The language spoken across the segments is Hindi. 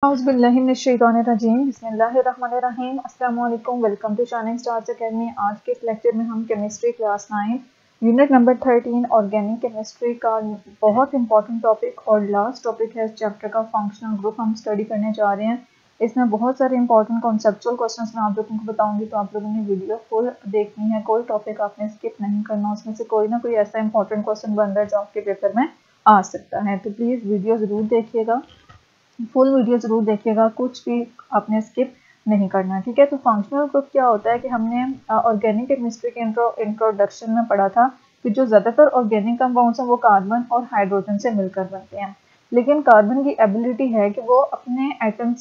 औज़ुबिल्लाहिमिनश्शैतानिर्रजीम बिस्मिल्लाहिर्रहमानिर्रहीम अस्सलाम वालेकुम। Welcome to shining stars academy. आज के इस लेक्चर में हम chemistry class 9 unit number 13 organic chemistry का बहुत इंपॉर्टेंट टॉपिक और लास्ट टॉपिक है इस चैप्टर का फंक्शनल ग्रुप हम स्टडी करने जा रहे हैं। इसमें बहुत सारे इंपॉर्टेंट कॉन्सेप्चुअल क्वेश्चंस मैं आप लोगों को बताऊंगी, तो आप लोगों ने वीडियो फुल देखनी है, कोई टॉपिक आपने स्किप नहीं करना। उसमें से कोई ना कोई ऐसा इंपॉर्टेंट क्वेश्चन बन रहा है जो आपके पेपर में आ सकता है, तो प्लीज़ वीडियो ज़रूर देखिएगा, फुल वीडियो जरूर देखिएगा, कुछ भी आपने स्किप नहीं करना, ठीक है। तो फंक्शनल ग्रुप क्या होता है कि हमने ऑर्गेनिक केमिस्ट्री के इंट्रोडक्शन में पढ़ा था कि जो ज़्यादातर ऑर्गेनिक कंपाउंड्स हैं वो कार्बन और हाइड्रोजन से मिलकर बनते हैं, लेकिन कार्बन की एबिलिटी है कि वो अपने एटम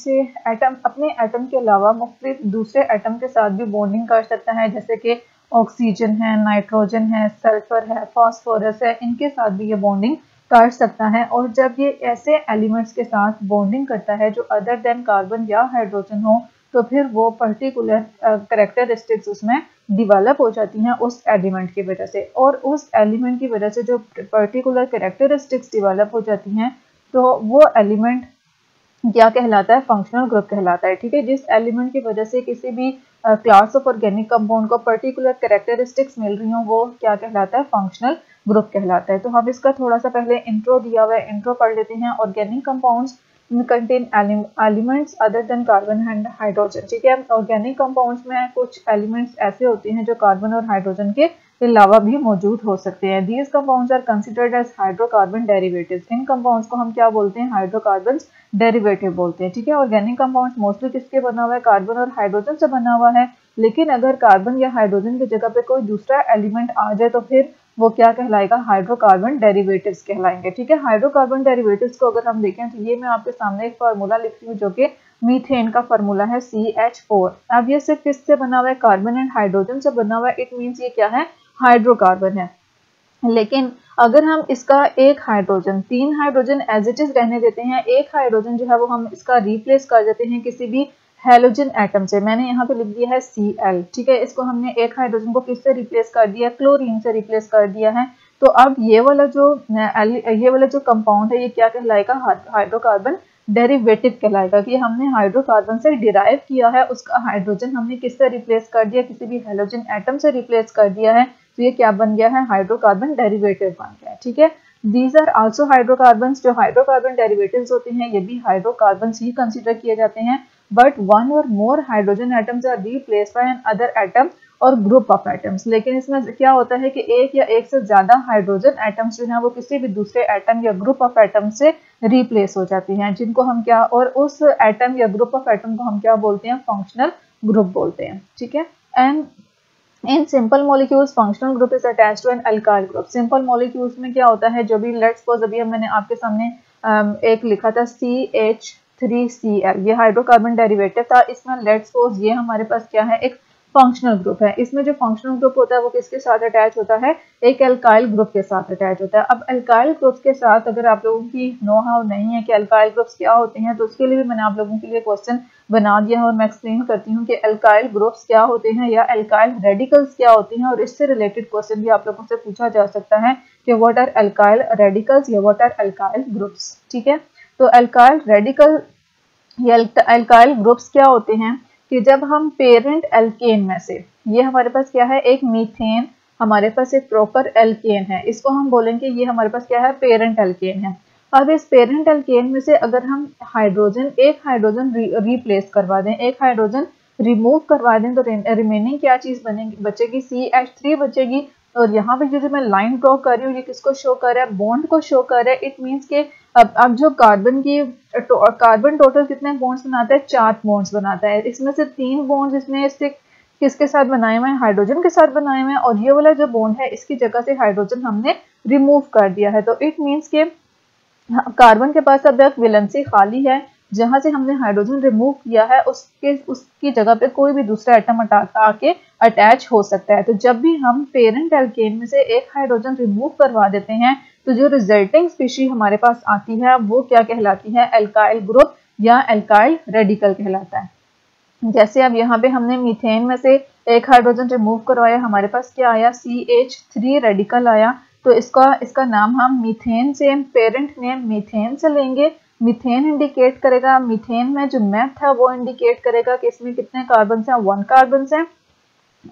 के अलावा मुख्तलिफ दूसरे एटम के साथ भी बॉन्डिंग कर सकता है, जैसे कि ऑक्सीजन है, नाइट्रोजन है, सल्फर है, फास्फोरस है, इनके साथ भी ये बॉन्डिंग कर सकता है। और जब ये ऐसे एलिमेंट्स के साथ बॉन्डिंग करता है जो अदर देन कार्बन या हाइड्रोजन हो, तो फिर वो पर्टिकुलर करेक्टरिस्टिक्स उसमें डिवेलप हो जाती हैं उस एलिमेंट की वजह से, और उस एलिमेंट की वजह से जो पर्टिकुलर करेक्टरिस्टिक्स डिवेलप हो जाती हैं तो वो एलिमेंट क्या कहलाता है, फंक्शनल ग्रुप कहलाता है, ठीक है। जिस एलिमेंट की वजह से किसी भी क्लास ऑफ ऑर्गेनिक कंपाउंड को पर्टिकुलर कैरेक्टरिस्टिक्स मिल रही हो वो क्या कहलाता है, फंक्शनल ग्रुप कहलाता है। तो हम इसका थोड़ा सा पहले इंट्रो दिया हुआ है, इंट्रो पढ़ लेते हैं। Organic compounds contain elements other than carbon and hydrogen, ठीक है। ऑर्गेनिक कंपाउंड्स में कुछ एलिमेंट्स ऐसे होते हैं जो कार्बन और हाइड्रोजन के अलावा भी मौजूद हो सकते हैं। These compounds are considered as hydrocarbon derivatives. इन कंपाउंड्स को हम क्या बोलते हैं, हाइड्रोकार्बन डेरिवेटिव बोलते हैं, ठीक है। ऑर्गेनिक कंपाउंड्स मोस्टली किसके बना हुआ है, कार्बन और हाइड्रोजन से बना हुआ है, लेकिन अगर कार्बन या हाइड्रोजन की जगह पे कोई दूसरा एलिमेंट आ जाए तो फिर वो क्या कहलाएगा, हाइड्रोकार्बन डेरिवेटिव्स कहलाएंगे, ठीक है। हाइड्रोकार्बन डेरिवेटिव्स को अगर हम देखें तो ये मैं आपके सामने एक फार्मूला लिख रही हूँ जो कि मीथेन का फार्मूला है CH4। अब ये सिर्फ किससे बना हुआ है, कार्बन एंड हाइड्रोजन से बना हुआ है, इट मीन्स ये क्या है, हाइड्रोकार्बन है। लेकिन अगर हम इसका एक hydrogen, 3 hydrogen as it is रहने देते हैं, एक हाइड्रोजन जो है वो हम इसका रिप्लेस कर देते हैं किसी भी हेलोजन एटम से, मैंने यहाँ पे लिख दिया है Cl, ठीक है। इसको हमने एक हाइड्रोजन को किससे रिप्लेस कर दिया, क्लोरीन से रिप्लेस कर दिया है। तो अब ये वाला जो कंपाउंड है ये क्या कहलाएगा, हाइड्रोकार्बन डेरिवेटिव कहलाएगा, कि हमने हाइड्रोकार्बन से डिराइव किया है, उसका हाइड्रोजन हमने किससे रिप्लेस कर दिया, किसी भी हेलोजन एटम से रिप्लेस कर दिया है, तो ये क्या बन गया है, हाइड्रोकार्बन डेरिवेटिव बन गया है, ठीक है। These are also hydrocarbon. जो हाइड्रोकार्बन डेरिवेटिव्स होते हैं ये भी हाइड्रोकार्बन ही कंसिडर किए जाते हैं, बट वन और more hydrogen atoms are replaced by another atom और ग्रुप ऑफ एटम्स। लेकिन इसमें क्या होता है कि एक या एक से ज्यादा हाइड्रोजन एटम्स जो है वो किसी भी दूसरे एटम या ग्रुप ऑफ एटम से रिप्लेस हो जाती हैं, जिनको हम क्या, और उस एटम या ग्रुप ऑफ एटम को हम क्या बोलते हैं, फंक्शनल ग्रुप बोलते हैं, ठीक है। And in simple molecules functional group is attached to an alkyl group. Simple molecules में क्या होता है, जो भी लेट्स सपोज अभी मैंने आपके सामने एक लिखा था CH3Cl, ये हाइड्रोकार्बन डेरिवेटिव था, इसमें लेट्स सपोज ये हमारे पास क्या है, एक फंक्शनल ग्रुप है। इसमें जो फंक्शनल ग्रुप होता है वो किसके साथ अटैच होता है, एक अल्काइल ग्रुप के साथ अटैच होता है। अब अल्काइल ग्रुप्स के साथ अगर आप लोगों की नो हाउ नहीं है कि अल्काइल ग्रुप्स क्या होते हैं, तो उसके लिए भी मैंने आप लोगों के लिए क्वेश्चन बना दिया है और मैं एक्सप्लेन करती हूँ कि अल्काइल ग्रुप्स क्या होते हैं या अल्काइल रेडिकल्स क्या होते हैं, और इससे रिलेटेड क्वेश्चन भी आप लोगों से पूछा जा सकता है कि व्हाट आर अल्काइल रेडिकल्स या व्हाट आर अल्काइल ग्रुप्स, ठीक है। तो अल्काइल रेडिकल या अल्काइल ग्रुप्स क्या होते हैं कि जब हम पेरेंट एल्केन में से, ये हमारे पास क्या है, एक मीथेन, हमारे पास एक प्रॉपर एल्केन है, इसको हम बोलेंगे ये हमारे पास क्या है, पेरेंट एल्केन है। अब इस पेरेंट एल्केन में से अगर हम एक हाइड्रोजन रिप्लेस करवा दें, एक हाइड्रोजन रिमूव करवा दें, तो रिमेनिंग क्या चीज बचेगी, CH3 बचेगी। और यहाँ पे जो मैं लाइन ड्रॉ कर रही हूँ ये किसको शो कर रहा है, बॉन्ड को शो कर रहा है। इट मीन्स के अब जो कार्बन टोटल कितने बॉन्ड्स बनाता है, 4 बॉन्ड्स बनाता है, इसमें से 3 बॉन्ड्स इसने इससे किसके साथ बनाए हुए हैं, हाइड्रोजन के साथ बनाए हुए हैं, और ये वाला जो बॉन्ड है इसकी जगह से हाइड्रोजन हमने रिमूव कर दिया है। तो इट मीन्स के कार्बन के पास अब एक वैलेंसी खाली है, जहां से हमने हाइड्रोजन रिमूव किया है उसकी जगह पे कोई भी दूसरा एटम आके अटैच हो सकता है। तो जब भी हम पेरेंट एल्केन में से एक हाइड्रोजन रिमूव करवा देते हैं तो जो रिजल्टिंग स्पीशीज हमारे पास आती है वो क्या कहलाती है, अल्काइल ग्रुप या अल्काइल रेडिकल कहलाता है। जैसे अब यहाँ पे हमने मीथेन में से एक हाइड्रोजन रिमूव करवाया, हमारे पास क्या आया, CH3 रेडिकल आया। तो इसका नाम हम मीथेन से, पेरेंट नेम मीथेन से लेंगे, मीथेन इंडिकेट करेगा, मीथेन में जो मेथ है वो इंडिकेट करेगा कि इसमें कितने कार्बन हैं, 1 कार्बन है।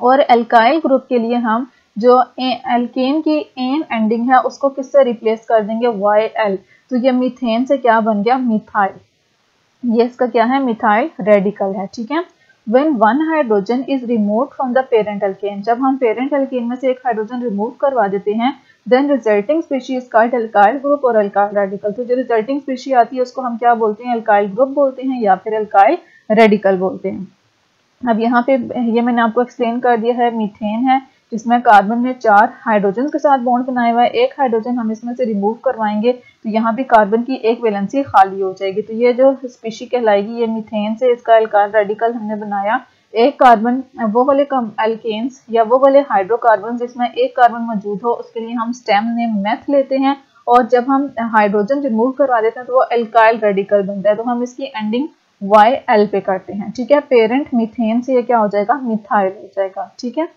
और एल्काइल ग्रुप के लिए हम जो एल्केन की एन एंडिंग है उसको किससे रिप्लेस कर देंगे, YL। तो ये मीथेन से क्या बन गया, मिथाइल। ये इसका क्या है, मिथाइल रेडिकल है, ठीक है। When one hydrogen is removed from the parent alkane, जब हम पेरेंट अल्केन में से एक हाइड्रोजन रिमूव करवा देते हैं, then resulting species called alkyl group और alkyl radical। तो जो रिजल्टिंग स्पीशी आती है उसको हम क्या बोलते हैं, alkyl group बोलते हैं या फिर alkyl radical बोलते हैं। अब यहाँ पे ये मैंने आपको एक्सप्लेन कर दिया है, मीथेन है जिसमें कार्बन ने 4 हाइड्रोजन के साथ बॉन्ड बनाया हुआ है, एक हाइड्रोजन हम इसमें से रिमूव करवाएंगे तो यहाँ भी कार्बन की एक वैलेंसी खाली हो जाएगी। तो ये जो स्पीशी कहलाएगी ये मीथेन से, इसका एल्काइल रेडिकल हमने बनाया। एक कार्बन वो वाले एल्केन्स या वो वाले हाइड्रोकार्बन जिसमें एक कार्बन मौजूद हो उसके लिए हम स्टेम नेम मेथ लेते हैं, और जब हम हाइड्रोजन रिमूव करवा देते हैं तो वो एल्काइल रेडिकल बनता है, तो हम इसकी एंडिंग YL पे करते हैं, ठीक है। पेरेंट मीथेन से ये क्या हो जाएगा, मिथाइल हो जाएगा, ठीक है।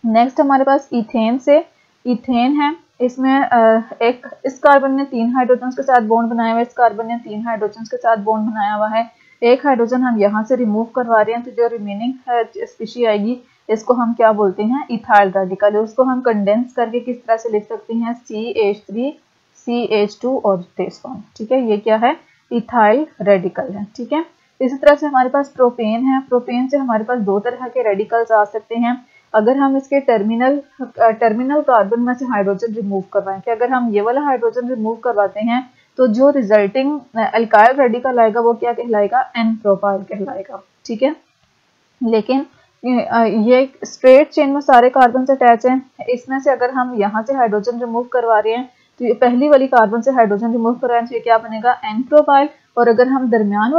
नेक्स्ट हमारे पास इथेन से, इथेन है, इसमें एक इस कार्बन ने 3 हाइड्रोजन के साथ बॉन्ड बनाया हुआ है, इस कार्बन ने 3 हाइड्रोजन के साथ बॉन्ड बनाया हुआ है, एक हाइड्रोजन हम यहाँ से रिमूव करवा रहे हैं, तो जो रिमेनिंग स्पीशी आएगी इसको हम क्या बोलते हैं, इथाइल रेडिकल। उसको हम कंडेंस करके किस तरह से लिख सकते हैं, CH3 CH2 और this one, ठीक है। ये क्या है, इथाइल रेडिकल है, ठीक है। इसी तरह से हमारे पास प्रोपेन है, प्रोपेन से हमारे पास 2 तरह के रेडिकल्स आ सकते हैं। अगर हम इसके टर्मिनल कार्बन में से हाइड्रोजन रिमूव करवाएं, कि अगर हम ये वाला हाइड्रोजन रिमूव करवाते हैं तो जो रिजल्टिंग अल्काइल रेडिकल आएगा वो क्या कहलाएगा, एन प्रोपाइल कहलाएगा, ठीक है। लेकिन ये स्ट्रेट चेन में सारे कार्बन अटैच हैं, इसमें से अगर हम यहाँ से हाइड्रोजन रिमूव करवा रहे हैं तो ये पहली वाली कार्बन से हाइड्रोजन रिमूव कर रहे हैं तो ये क्या बनेगा, एन प्रोपाइल। और अगर हम दरमियान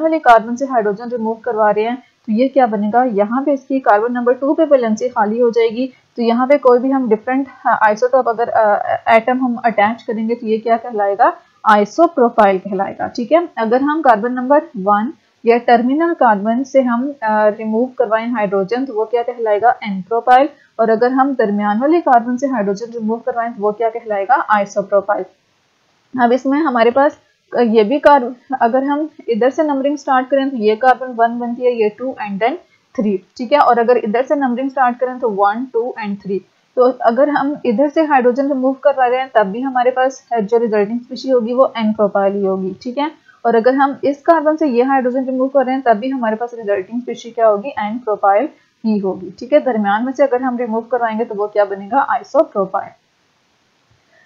वाले कार्बन से हाइड्रोजन रिमूव करवा रहे हैं तो ये क्या बनेगा, यहाँ पे इसकी कार्बन नंबर 2 पे वैलेंसी खाली हो जाएगी, तो यहाँ पे कोई भी हम डिफरेंट आइसोटोप अगर एटम हम अटैच करेंगे तो ये क्या कहलाएगा, आइसोप्रोपाइल कहलाएगा, ठीक है। अगर हम कार्बन नंबर 1 या टर्मिनल कार्बन से हम रिमूव करवाएं हाइड्रोजन तो वो क्या कहलाएगा, एन प्रोपाइल। और अगर हम दरमियान वाले कार्बन से हाइड्रोजन रिमूव करवाएं तो वो क्या कहलाएगा, आइसोप्रोपाइल। अब इसमें हमारे पास ये भी कार्बन, अगर हम इधर से नंबरिंग स्टार्ट करें तो ये कार्बन 1 बनती है, ये 2 एंड देन 3, ठीक है। और अगर इधर से नंबरिंग स्टार्ट करें तो 1 2 एंड 3। तो अगर हम इधर से हाइड्रोजन रिमूव करवा रहे हैं तब भी हमारे पास जो रिजल्टिंग स्पीशी होगी वो एन प्रोपाइल ही होगी, ठीक है। और अगर हम इस कार्बन से ये हाइड्रोजन रिमूव कर रहे हैं तब भी हमारे पास रिजल्टिंग स्पीशी क्या होगी, एन प्रोपाइल ही होगी, ठीक है। दरमियान में से अगर हम रिमूव करवाएंगे तो वो क्या बनेगा, आइसोप्रोपाइल।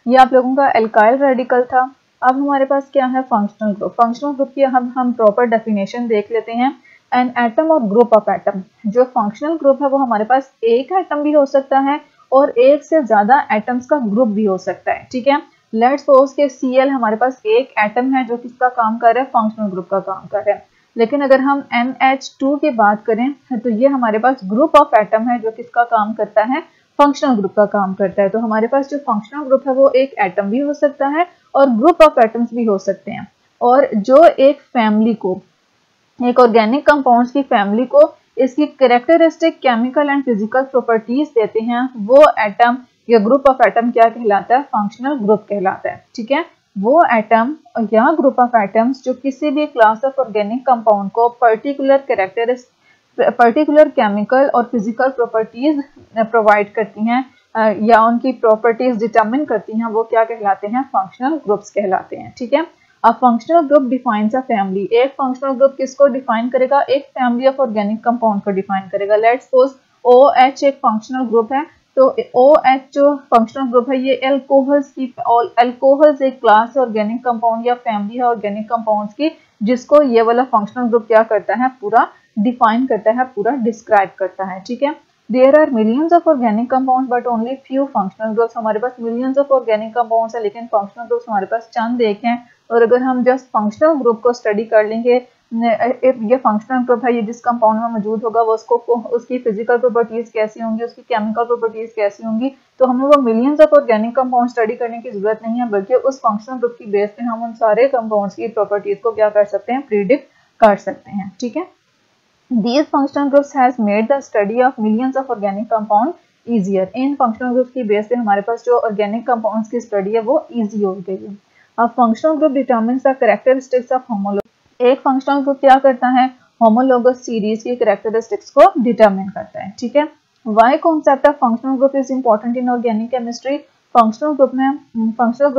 ये आप लोगों का एल्काइल रेडिकल था। अब हमारे पास क्या है, फंक्शनल ग्रुप। फंक्शनल ग्रुप की हम प्रॉपर डेफिनेशन देख लेते हैं। एन एटम और ग्रुप ऑफ एटम, जो फंक्शनल ग्रुप है वो हमारे पास एक एटम भी हो सकता है और एक से ज्यादा एटम्स का ग्रुप भी हो सकता है, ठीक है। लेट्स सपोज के Cl हमारे पास एक एटम है जो किसका काम कर रहा है, फंक्शनल ग्रुप का काम कर रहा है। लेकिन अगर हम NH2 की बात करें तो ये हमारे पास ग्रुप ऑफ एटम है जो किसका काम करता है, फंक्शनल ग्रुप का काम करता है। तो हमारे पास जो फंक्शनल ग्रुप है वो एक एटम भी हो सकता है और ग्रुप ऑफ एटम्स भी हो सकते हैं। और जो एक फैमिली को, एक ऑर्गेनिक कंपाउंड्स की फैमिली को इसकी characteristic chemical and physical properties देते हैं, वो एटम या ग्रुप ऑफ एटम क्या कहलाता है, फंक्शनल ग्रुप कहलाता है, ठीक है। वो एटम या ग्रुप ऑफ एटम्स जो किसी भी क्लास ऑफ ऑर्गेनिक कंपाउंड को पर्टिकुलर केमिकल और फिजिकल प्रॉपर्टीज प्रोवाइड करती हैं या उनकी प्रॉपर्टीज डिटरमिन करती हैं, वो क्या कहलाते हैं, फंक्शनल ग्रुप्स कहलाते हैं, ठीक है। अब functional group defines a family. एक फंक्शनल ग्रुप किसको डिफाइन करेगा, एक फैमिली ऑफ ऑर्गेनिक कंपाउंड को डिफाइन करेगा। लेट्स सपोज OH एक फंक्शनल ग्रुप है, तो OH जो फंक्शनल ग्रुप है ये एल्कोहल्स एक क्लास है ऑर्गेनिक कंपाउंड या फैमिली है ऑर्गेनिक कंपाउंड्स की, जिसको ये वाला फंक्शनल ग्रुप क्या करता है, पूरा डिफाइन करता है, पूरा डिस्क्राइब करता है, ठीक है। There are millions of organic compounds but only few functional groups। हमारे पास millions of organic compounds है लेकिन functional groups हमारे पास चंद एक हैं। और अगर हम जस्ट फंक्शनल ग्रुप को स्टडी कर लेंगे, ये फंक्शनल ग्रुप है, ये जिस कंपाउंड में मौजूद होगा वो उसकी फिजिकल प्रॉपर्टीज कैसी होंगी, उसकी केमिकल प्रॉपर्टीज कैसी होंगी, तो हमें वो millions of organic compound study करने की जरूरत नहीं है, बल्कि उस फंक्शनल ग्रुप की बेस पे हम उन सारे कंपाउंड्स की प्रॉपर्टीज को क्या कर सकते हैं, प्रिडिक्ट कर सकते हैं, ठीक है। These functional groups has made the study of millions of organic compound easier। In functional groups की बेस पे हमारे पास जो organic compounds की स्टडी है वो easy हो गई है। अब functional group determines the characteristics of homologous. एक फंक्शनल ग्रुप क्या करता है, होमोलॉगस सीरीज की कैरेक्टरिस्टिक्स को डिटरमिन करता है, ठीक है। Why concept of functional group is important in organic chemistry. Functional group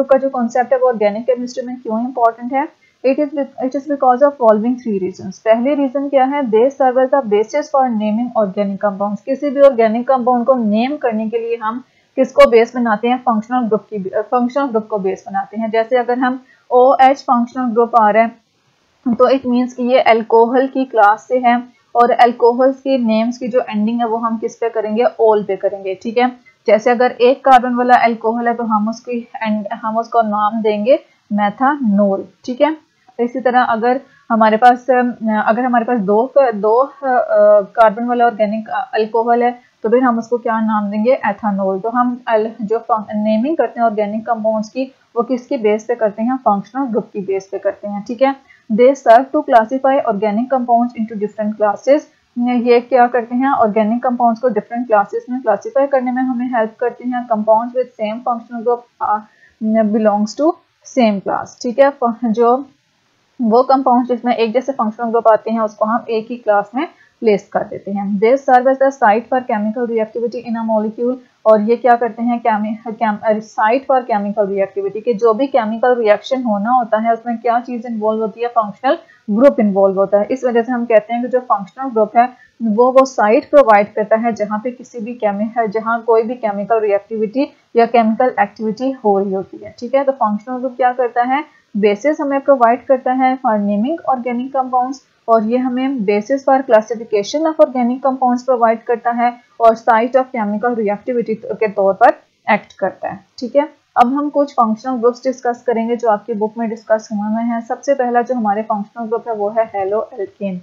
का जो कॉन्सेप्ट है वो ऑर्गेनिक केमिस्ट्री में क्यों इंपॉर्टेंट है? It is because of following 3 reasons. पहले रीजन क्या है, they serve as the basis for naming organic compounds. किसी भी ऑर्गेनिक कंपाउंड को नेम करने के लिए हम किसको बेस बनाते हैं, फंक्शनल ग्रुप को बेस बनाते हैं। जैसे अगर हम OH फंक्शनल ग्रुप आ रहा है तो इट मीन्स कि ये अल्कोहल की क्लास से है, और अल्कोहल्स की नेम्स की जो एंडिंग है वो हम किस पे करेंगे, ओल पे करेंगे, ठीक है। जैसे अगर एक कार्बन वाला अल्कोहल है तो हम उसको नाम देंगे मेथानोल, ठीक है। इसी तरह अगर हमारे पास दो कार्बन वाला ऑर्गेनिक अल्कोहल है तो फिर हम उसको क्या नाम देंगे, एथानोल। तो हम जो नेमिंग करते हैं ऑर्गेनिक कंपाउंड्स की वो किसकी बेस पे करते हैं, फंक्शनल ग्रुप की बेस पे करते हैं, ठीक है। They serve to classify organic compounds into different classes. ये क्या करते हैं, ऑर्गेनिक कंपाउंड्स को डिफरेंट क्लासेस में क्लासीफाई करने में हमें हेल्प करते हैं। Compounds with same functional group belongs to same class, ठीक है। जो वो कंपाउंड जिसमें एक जैसे फंक्शनल ग्रुप आते हैं उसको हम एक ही क्लास में प्लेस कर देते हैं। They serve as the site for chemical reactivity in a molecule. और ये क्या करते हैं, साइट फॉर केमिकल रिएक्टिविटी के जो भी केमिकल रिएक्शन होना होता है उसमें क्या चीज इन्वॉल्व होती है, फंक्शनल ग्रुप इन्वॉल्व होता है। इस वजह से हम कहते हैं कि जो फंक्शनल ग्रुप है वो साइट प्रोवाइड करता है जहाँ पे जहाँ कोई भी केमिकल रिएक्टिविटी या केमिकल एक्टिविटी हो रही होती है, ठीक है। तो फंक्शनल ग्रुप क्या करता है, बेसिस हमें प्रोवाइड करता है फॉर नेमिंग ऑर्गेनिक कंपाउंड्स, और ये हमें basis for classification of organic compounds provide करता है, और साइट ऑफ केमिकल रिएक्टिविटी के तौर पर एक्ट करता है, ठीक है। अब हम कुछ फंक्शनल ग्रुप्स डिस्कस करेंगे जो आपकी बुक में डिस्कस हुए हैं। सबसे पहला जो हमारे फंक्शनल ग्रुप है वो है हेलो एल्केन।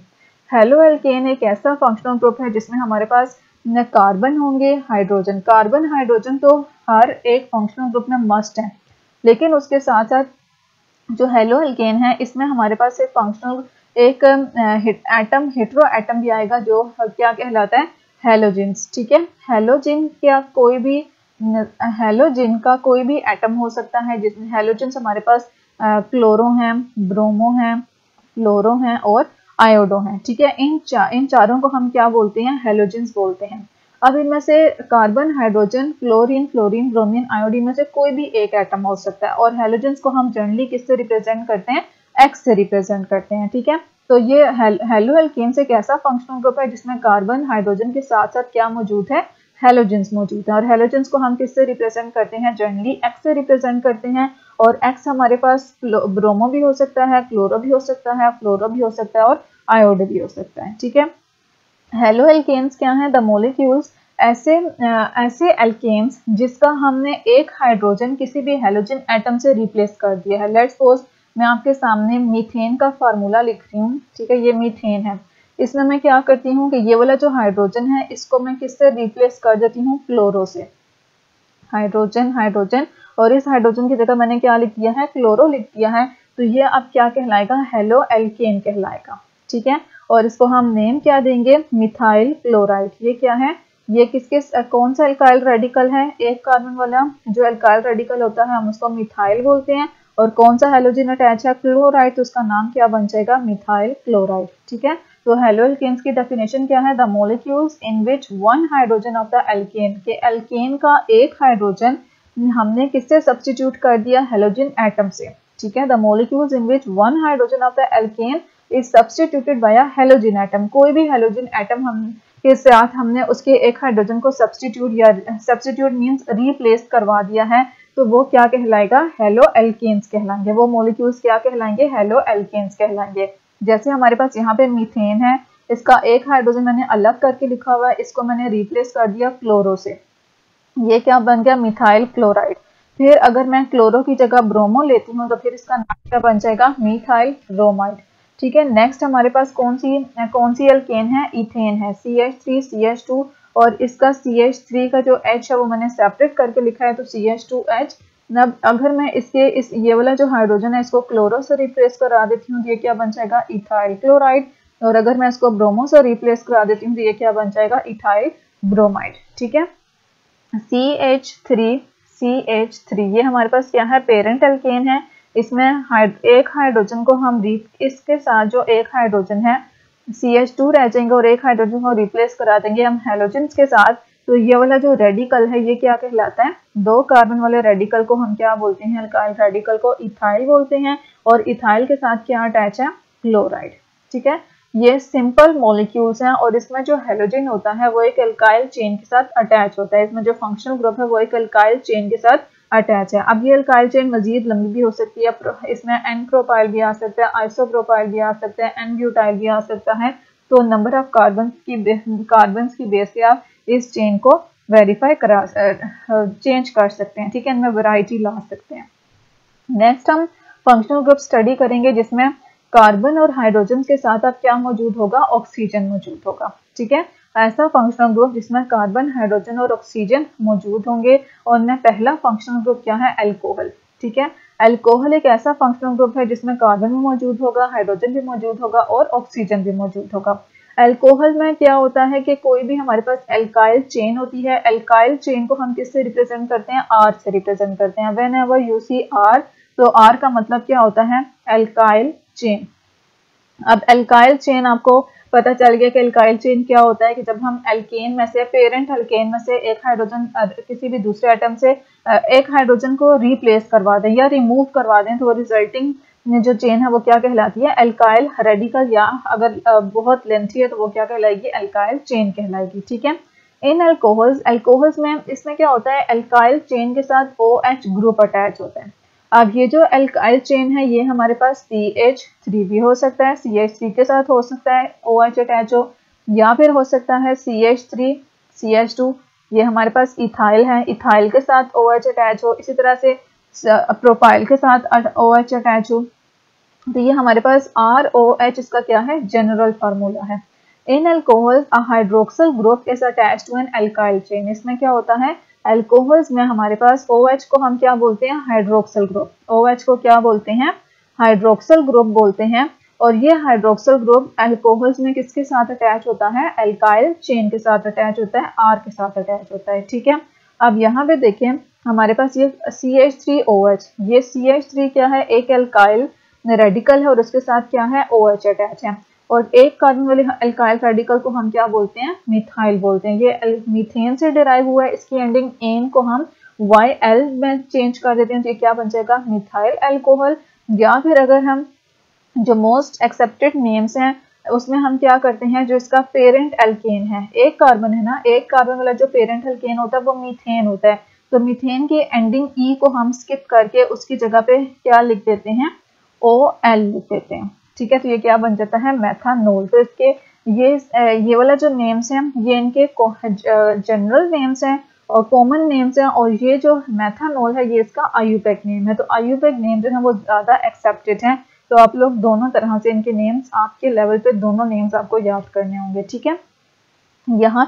हेलो एल्केन एक ऐसा फंक्शनल ग्रुप है जिसमें हमारे पास कार्बन होंगे, हाइड्रोजन। कार्बन हाइड्रोजन तो हर एक फंक्शनल ग्रुप में मस्ट है, लेकिन उसके साथ साथ जो हेलो एल्केन है इसमें हमारे पास एक एटम हेटेरो एटम भी आएगा जो क्या कहलाता है, हेलोजिन्स, ठीक है। हेलोजिन का कोई भी एटम हो सकता है, जिसमें हेलोजिन्स हमारे पास क्लोरो हैं, ब्रोमो हैं, फ्लोरो हैं और आयोडो हैं, ठीक है। इन चारों को हम क्या बोलते हैं, हेलोजिन्स बोलते हैं। अब इनमें से carbon, hydrogen, chlorine, fluorine, bromine, iodine में से कोई भी एक एटम हो सकता है, और हेलोजेंस को हम जनरली किससे रिप्रेजेंट करते हैं, एक्स से रिप्रेजेंट करते हैं, ठीक है। तो ये हेलो एल्केन्स एक ऐसा फंक्शनल ग्रुप है जिसमें कार्बन, हाइड्रोजन के साथ साथ क्या मौजूद है, हेलोजेंस मौजूद है। और हेलोजेंस को हम किससे रिप्रेजेंट करते हैं, जनरली एक्स से रिप्रेजेंट करते हैं। और एक्स हमारे पास ब्रोमो भी हो सकता है, क्लोरो भी हो सकता है, फ्लोरो भी हो सकता है और आयोडो भी हो सकता है, ठीक है। हेलो एल्केन्स क्या है, द मोलिक्यूल्स ऐसे एल्केन्स जिसका हमने एक हाइड्रोजन किसी भी हेलोजन एटम से रिप्लेस कर दिया है। लेट्स सपोज मैं आपके सामने मीथेन का फार्मूला लिख रही हूँ, ठीक है। ये मीथेन है, इसमें मैं क्या करती हूँ कि ये वाला जो हाइड्रोजन है इसको मैं किससे रिप्लेस कर देती हूँ, क्लोरो से। हाइड्रोजन और इस हाइड्रोजन की जगह मैंने क्या लिख दिया है, क्लोरो लिख दिया है। तो ये अब क्या कहलाएगा, हेलो एल्केन कहलाएगा, ठीक है। और इसको हम नेम क्या देंगे, मिथाइल क्लोराइड। ये क्या है, ये कौन सा एल्काइल रेडिकल है, एक कार्बन वाला जो एल्काइल रेडिकल होता है हम उसको मिथाइल बोलते हैं, और कौन सा हेलोजन अटैच है, क्लोराइड, तो उसका नाम क्या बन जाएगा, मिथाइल क्लोराइड, ठीक है। तो हेलो एल्केन्स की डेफिनेशन क्या है, the molecules in which one hydrogen of the alkene, के एल्केन का एक हाइड्रोजन हमने किससे सब्स्टिट्यूट कर दिया, हेलोजन एटम से, ठीक है। The molecules in which one hydrogen of the alkane is substituted by a halogen atom. कोई भी हेलोजन एटम हम के साथ हमने उसके एक हाइड्रोजन को सब्स्टिट्यूट मींस रिप्लेस करवा दिया है, तो वो क्या कहलाएगा, हेलो एल्केन्स कहलाएंगे। वो मॉलिक्यूल्स क्या कहलाएंगे, हेलो एल्केन्स कहलाएंगे। जैसे हमारे पास यहाँ पे मीथेन है, इसका एक हाइड्रोजन मैंने अलग करके लिखा हुआ है, इसको मैंने रिप्लेस कर दिया क्लोरो से, ये क्या बन गया, मिथाइल क्लोराइड। फिर अगर मैं क्लोरो की जगह ब्रोमो लेती हूँ तो फिर इसका नाम क्या बन जाएगा, मिथाइल ब्रोमाइड, ठीक है। नेक्स्ट हमारे पास कौन सी एल्केन है, इथेन है, CH3 CH2, और इसका CH3 का जो H है वो मैंने सेपरेट करके लिखा है, तो CH2H। अब अगर मैं ये वाला जो हाइड्रोजन है इसको क्लोरो से रिप्लेस करा देती हूँ तो ये क्या बन जाएगा, इथाइल क्लोराइड, और अगर मैं इसको ब्रोमो से रिप्लेस करा देती हूँ तो ये क्या बन जाएगा, इथाइल ब्रोमाइड, ठीक है। CH3 ये हमारे पास क्या है, पेरेंट एल्केन है। इसमें एक हाइड्रोजन को हम इसके साथ जो एक हाइड्रोजन है CH2 रह जाएंगे और एक हाइड्रोजन को रिप्लेस करा देंगे हम हेलोजन के साथ। तो ये वाला जो रेडिकल है ये क्या कहलाता है? 2 कार्बन वाले रेडिकल को हम क्या बोलते हैं? अल्काइल रेडिकल को इथाइल बोलते हैं। और इथाइल के साथ क्या अटैच है? क्लोराइड। ठीक है, ये सिंपल मॉलिक्यूल्स हैं और इसमें जो हेलोजन होता है वो एक अल्काइल चेन के साथ अटैच होता है। इसमें जो फंक्शनल ग्रुप है वो एक अल्काइल चेन के साथ अटैच है। अब ये अल्काइल चेन मजीद लंबी भी हो सकती है, इसमें एन प्रोपाइल भी आ सकता है, आइसोप्रोपाइल भी आ सकता है, एन ब्यूटाइल भी आ सकता है। तो नंबर ऑफ कार्बन की बेस पे आप इस चेन को वेरीफाई चेंज कर सकते हैं। ठीक है, इनमें वैरायटी ला सकते हैं। नेक्स्ट हम फंक्शनल ग्रुप स्टडी करेंगे जिसमें कार्बन और हाइड्रोजन के साथ अब क्या मौजूद होगा? ऑक्सीजन मौजूद होगा। ठीक है, ऐसा फंक्शनल ग्रुप जिसमें कार्बन, हाइड्रोजन और ऑक्सीजन मौजूद होंगे। और में पहला फंक्शनल ग्रुप क्या है? अल्कोहल। ठीक है, अल्कोहल एक ऐसा फंक्शनल ग्रुप है जिसमें कार्बन भी मौजूद होगा, हाइड्रोजन भी मौजूद होगा और ऑक्सीजन भी मौजूद होगा। अल्कोहल में क्या होता है कि कोई भी हमारे पास एल्काइल चेन होती है, एल्काइल चेन को हम किससे रिप्रेजेंट करते हैं? आर से रिप्रेजेंट करते हैं। Whenever you see R, तो आर का मतलब क्या होता है? Alkyl chain. अब एल्काइल चेन आपको पता चल गया कि एल्काइल चेन क्या होता है कि जब हम एल्केन में से, पेरेंट एल्केन में से एक हाइड्रोजन किसी भी दूसरे एटम से एक हाइड्रोजन को रिप्लेस करवा दें या रिमूव करवा दें, तो रिजल्टिंग जो चेन है वो क्या कहलाती है? एल्काइल रेडिकल, या अगर बहुत लेंथी है तो वो क्या कहलाएगी? एल्काइल चेन कहलाएगी। ठीक है, इन अल्कोहल्स में इसमें क्या होता है? एल्काइल चेन के साथ OH ग्रुप अटैच होता है। अब ये जो एल्काइल चेन है ये हमारे पास CH3 भी हो सकता है, CH3 के साथ हो सकता है OH अटैच हो, या फिर हो सकता है CH3 CH2, ये हमारे पास इथाइल है, इथाइल के साथ OH अटैच हो, इसी तरह से प्रोपाइल के साथ OH अटैच हो। तो ये हमारे पास ROH इसका क्या है? जनरल फार्मूला है। In alcohols a hydroxyl group is attached to an alkyl chain. इसमें क्या होता है? अल्कोहल्स में हमारे पास OH को हम क्या बोलते हैं? Hydroxyl group. OH को क्या बोलते हैं? हाइड्रोक्सिल ग्रुप बोलते हैं। और ये हाइड्रोक्सिल ग्रुप अल्कोहल्स में किसके साथ अटैच होता है? एल्काइल चेन के साथ अटैच होता है, R के साथ अटैच होता है। ठीक है, अब यहाँ पे देखें हमारे पास ये CH3OH, ये CH3 क्या है? एक एल्काइल रेडिकल है और उसके साथ क्या है? OH अटैच है। और एक कार्बन वाले एल्काइल रेडिकल को हम क्या बोलते हैं? मिथाइल बोलते हैं। ये मीथेन से डिराइव हुआ है, इसकी एंडिंग एन को हम YL में चेंज कर देते हैं तो ये क्या बन जाएगा? Methyl alcohol. या फिर अगर हम जो मोस्ट एक्सेप्टेड नेम्स हैं उसमें हम क्या करते हैं? जो इसका पेरेंट एल्केन है, एक कार्बन है ना, एक कार्बन वाला जो पेरेंट एल्केन होता है वो मीथेन होता है। तो मीथेन की एंडिंग E को हम स्किप करके उसकी जगह पे क्या लिख देते हैं? OL लिख देते हैं। ठीक है, तो ये क्या बन जाता है? मेथानोल। तो इसके ये वाला जो नेम्स हैं ये इनके जनरल नेम्स हैं और कॉमन नेम्स हैं। और ये जो मेथानोल है ये इसका आयुपेक नेम है। तो आयुपेक नेम जो है वो ज़्यादा एक्सेप्टेड हैं। तो आप लोग दोनों तरह से इनके नेम्स, आपके लेवल पे दोनों नेम्स आपको याद करने होंगे। ठीक है, यहाँ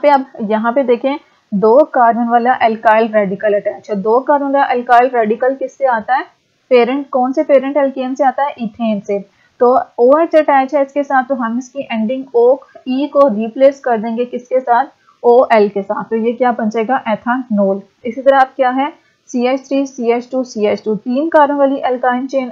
पे देखें 2 कार्बन वाला एल्काइल रेडिकल अटैच है। 2 कार्बन वाला एल्काइल रेडिकल किससे आता है? पेरेंट, कौन से पेरेंट एल्केन से आता है? इथेन से। तो OH अटैच है इसके साथ, तो हम इसकी एंडिंग E को रिप्लेस कर देंगे किसके साथ? OL के साथ। तो ये क्या बन जाएगा? एथानोल। इसी तरह आप क्या है? CH3 CH2 CH2, 3 कार्बन वाली एल्काइल चेन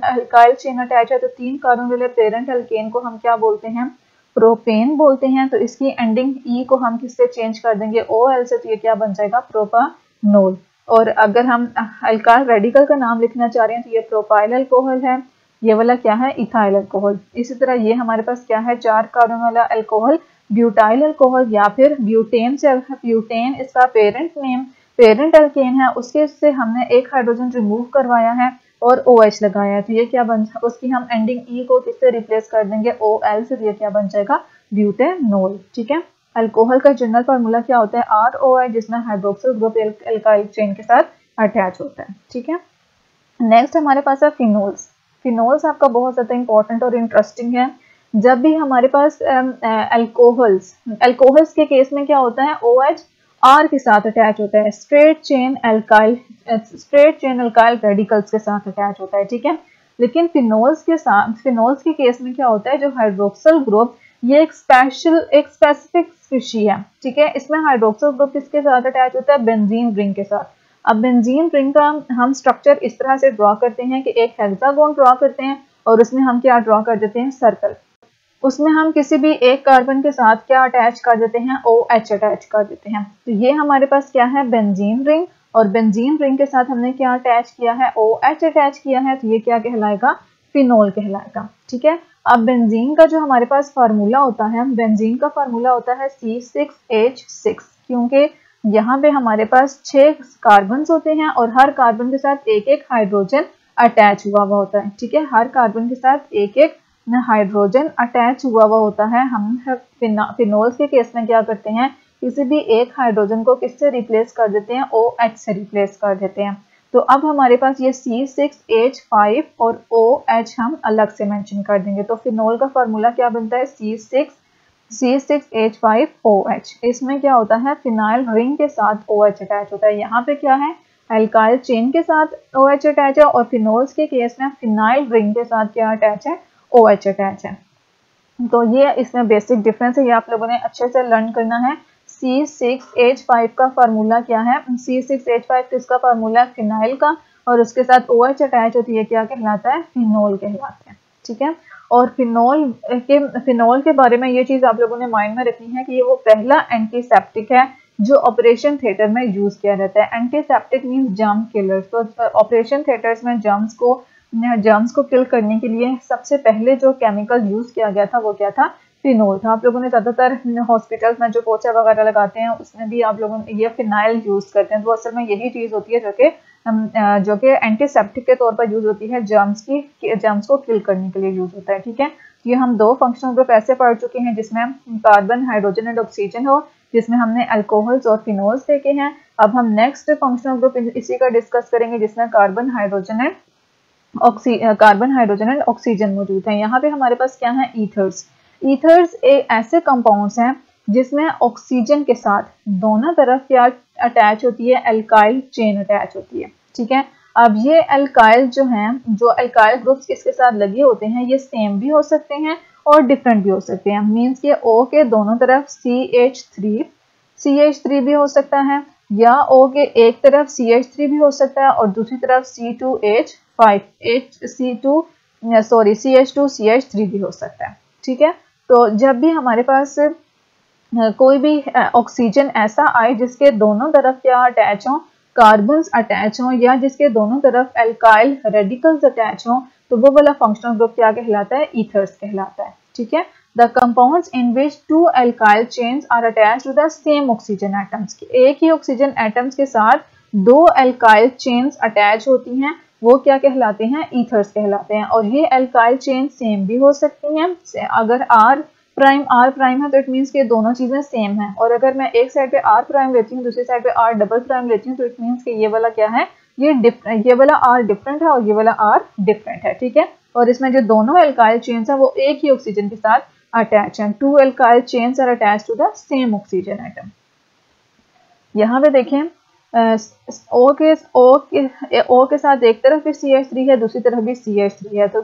अटैच है। तो 3 कार्बन वाले पेरेंट एल्केन को हम क्या बोलते हैं? प्रोपेन बोलते हैं। तो इसकी एंडिंग E को हम किससे चेंज कर देंगे? OL से। तो ये क्या बन जाएगा? प्रोपानोल। और अगर हम अल्काइल रेडिकल का नाम लिखना चाह रहे हैं तो ये प्रोपाइल अल्कोहल है, ये वाला क्या है? Ethyl alcohol. इसी तरह ये हमारे पास क्या है? 4 कार्बन वाला अल्कोहल ब्यूटाइल अल्कोहल या फिर ब्यूटेन से। ब्यूटेन इसका पेरेंट एल्केन है, उसके से हमने एक हाइड्रोजन रिमूव करवाया है और OH लगाया है। तो ये क्या बन, उसकी हम एंडिंग E को किससे रिप्लेस कर देंगे? OL से। ये क्या बन जाएगा? ब्यूटेनोल। ठीक है, अल्कोहल का जनरल फार्मूला क्या होता है? ROH, जिसमें हाइड्रोक्सिल ग्रुप एल्काइल चेन के साथ अटैच होता है। ठीक है, नेक्स्ट हमारे पास है फिनोल्स। फिनोल्स आपका बहुत ज़्यादा इंपॉर्टेंट और इंटरेस्टिंग है। जब भी हमारे पास अल्कोहल्स के केस में क्या होता है? OH R के साथ अटैच होता है, स्ट्रेट चेन अल्काइल रेडिकल्स के साथ अटैच होता है। ठीक है, लेकिन फिनोल्स के केस में क्या होता है? जो हाइड्रोक्सिल ग्रुप, ये एक स्पेसिफिक स्पीशी है। ठीक है, इसमें हाइड्रोक्सिल ग्रुप किसके साथ अटैच होता है? बेंजीन रिंग के साथ। अब बेंजीन रिंग का हम स्ट्रक्चर इस तरह से ड्रॉ करते हैं कि एक हेक्सागोन ड्रॉ करते हैं और उसमें हम क्या ड्रॉ कर देते हैं, सर्कल। उसमें हम किसी भी एक कार्बन के साथ क्या अटैच कर देते हैं, OH अटैच कर देते हैं। तो ये हमारे पास क्या है, बेंजीन रिंग, और बेंजीन रिंग के साथ हमने क्या अटैच किया है, OH अटैच किया है, तो ये क्या कहलाएगा, फिनोल कहलाएगा। ठीक है। अब बेंजीन का जो हमारे पास फार्मूला होता है, बेंजीन का फार्मूला होता है C6H6, क्योंकि यहाँ पे हमारे पास 6 कार्बन होते हैं और हर कार्बन के साथ एक एक हाइड्रोजन अटैच हुआ हुआ होता है। ठीक है, हर कार्बन के साथ एक एक हाइड्रोजन अटैच हुआ हुआ होता है। हम फिनोल्स के केस में क्या करते हैं, किसी भी एक हाइड्रोजन को किससे रिप्लेस कर देते हैं, OH से रिप्लेस कर देते हैं। तो अब हमारे पास ये C6H5 और OH हम अलग से मेंशन कर देंगे। तो फिनोल का फार्मूला क्या बनता है, C6H5OH। इसमें क्या होता है, फिनाइल रिंग के साथ OH अटैच होता है। यहाँ पे क्या है, एल्काइल चेन के साथ OH अटैच है, और फिनोल्स के केस में फिनाइल रिंग के साथ क्या अटैच है, OH अटैच है। तो ये इसमें बेसिक डिफरेंस है, ये आप लोगों ने अच्छे से लर्न करना है। C6H5 का फार्मूला क्या है, C6H5 किसका फार्मूला है, फिनाइल का, और उसके साथ OH अटैच होती है, क्या कहलाता है, फिनोल कहलाता है। ठीक है। और फिनोल के बारे में ये चीज आप लोगों ने माइंड में रखनी है कि ये वो पहला एंटीसेप्टिक है जो ऑपरेशन थिएटर में यूज किया जाता है। Antiseptic means germ killer. तो ऑपरेशन थिएटर्स में जर्म्स को किल करने के लिए सबसे पहले जो केमिकल यूज किया गया था वो क्या था, फिनोल था। आप लोगों ने ज्यादातर हॉस्पिटल्स में जो पोछा वगैरह लगाते हैं उसमें भी आप लोगों ये फिनाइल यूज करते हैं। तो असल में यही चीज होती है जो कि एंटीसेप्टिक के तौर पर यूज होती है, जर्म्स को किल करने के लिए यूज होता है। ठीक है। ये हम 2 फंक्शनल ग्रुप ऐसे पढ़ चुके हैं जिसमें कार्बन, हाइड्रोजन एंड ऑक्सीजन हो, जिसमें हमने अल्कोहल्स और फिनोल्स देखे हैं। अब हम नेक्स्ट फंक्शनल ग्रुप इसी का डिस्कस करेंगे जिसमें कार्बन, हाइड्रोजन एंड ऑक्सीजन मौजूद है। यहाँ पे हमारे पास क्या है, ईथर्स ऐसे कंपाउंड्स हैं जिसमें ऑक्सीजन के साथ दोनों तरफ क्या अटैच होती है, एल्काइल चेन अटैच होती है। ठीक है। अब ये एल्काइल जो एल्काइल ग्रुप्स इसके साथ लगे होते हैं, ये सेम भी हो सकते हैं और डिफरेंट भी हो सकते हैं। मींस के O के दोनों तरफ CH3 भी हो सकता है, या O के एक तरफ CH3 भी हो सकता है और दूसरी तरफ CH2CH3 भी हो सकता है। ठीक है। तो जब भी हमारे पास कोई भी ऑक्सीजन ऐसा आए जिसके दोनों तरफ क्या अटैच हो, कार्बन्स अटैच हो, या जिसके दोनों तरफ एल्काइल रेडिकल्स अटैच हो, तो वो वाला फंक्शनल ग्रुप क्या कहलाता है, ईथर्स कहलाता है। ठीक है। The compounds in which 2 alkyl chains are attached to the same oxygen atoms. एक ही ऑक्सीजन एटम्स के साथ 2 एल्काइल चेन्स अटैच होती हैं, वो क्या कहलाते हैं, ईथर्स कहलाते हैं। और ये एल्काइल चेन सेम भी हो सकती हैं। अगर R प्राइम है तो इट मीन्स कि दोनों चीजें सेम है, और अगर मैं एक साइड पे R प्राइम लेती हूँ, दूसरी साइड पे R डबल प्राइम लेती हूँ, तो इट मीन्स कि ये वाला क्या है, ये वाला R डिफरेंट है और ये वाला R डिफरेंट है। ठीक है। और इसमें जो दोनों एल्काइल चेन्स हैं वो एक ही ऑक्सीजन के साथ अटैच हैं। 2 alkyl chains are attached to the same oxygen atom. यहाँ पे देखें, O के साथ एक तरफ भी CH3 है, दूसरी तरफ भी CH3 है, तो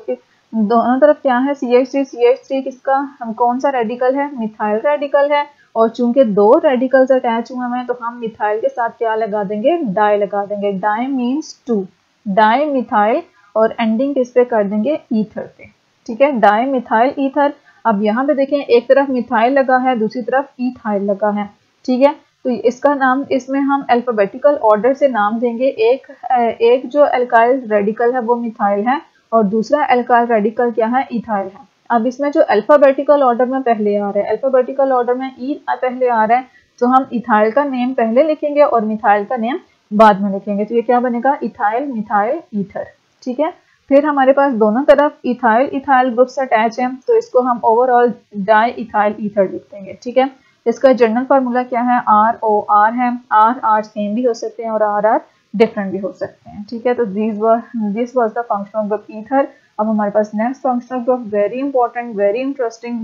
दोनों तरफ क्या है, CH3 किसका, कौन सा रेडिकल है, मिथाइल रेडिकल है। और चूंकि 2 रेडिकल्स अटैच हुए हैं तो हम मिथाइल के साथ क्या लगा देंगे, डाई लगा देंगे। डाई मीन्स 2, डाई मिथाइल, और एंडिंग किस पे कर देंगे, ईथर पे। ठीक है, डाई मिथाइल ईथर। अब यहाँ पे देखें, एक तरफ मिथाइल लगा है, दूसरी तरफ ईथाइल लगा है। ठीक है। तो इसका नाम, इसमें हम अल्फाबेटिकल ऑर्डर से नाम देंगे। एक जो एल्काइल रेडिकल है वो मिथाइल है, और दूसरा एल्काइल रेडिकल क्या है, इथाइल है। अब इसमें जो अल्फाबेटिकल ऑर्डर में पहले आ रहा है, अल्फाबेटिकल ऑर्डर में ई पहले आ रहा है, तो हम इथाइल का नेम पहले लिखेंगे और मिथाइल का नेम बाद में लिखेंगे। तो ये क्या बनेगा, इथाइल, मिथाइल, ईथर। ठीक है। फिर हमारे पास दोनों तरफ इथाइल ग्रुप्स अटैच हैं, तो इसको हम ओवरऑल डाई इथाइल ईथर लिख देंगे। ठीक है। इसका जनरल फार्मूला क्या है, ROR है। R सेम भी हो सकते हैं और RR डिफरेंट भी हो सकते हैं। ठीक है। तो this was the functional group ether. अब हमारे पास next functional group, very important, very interesting,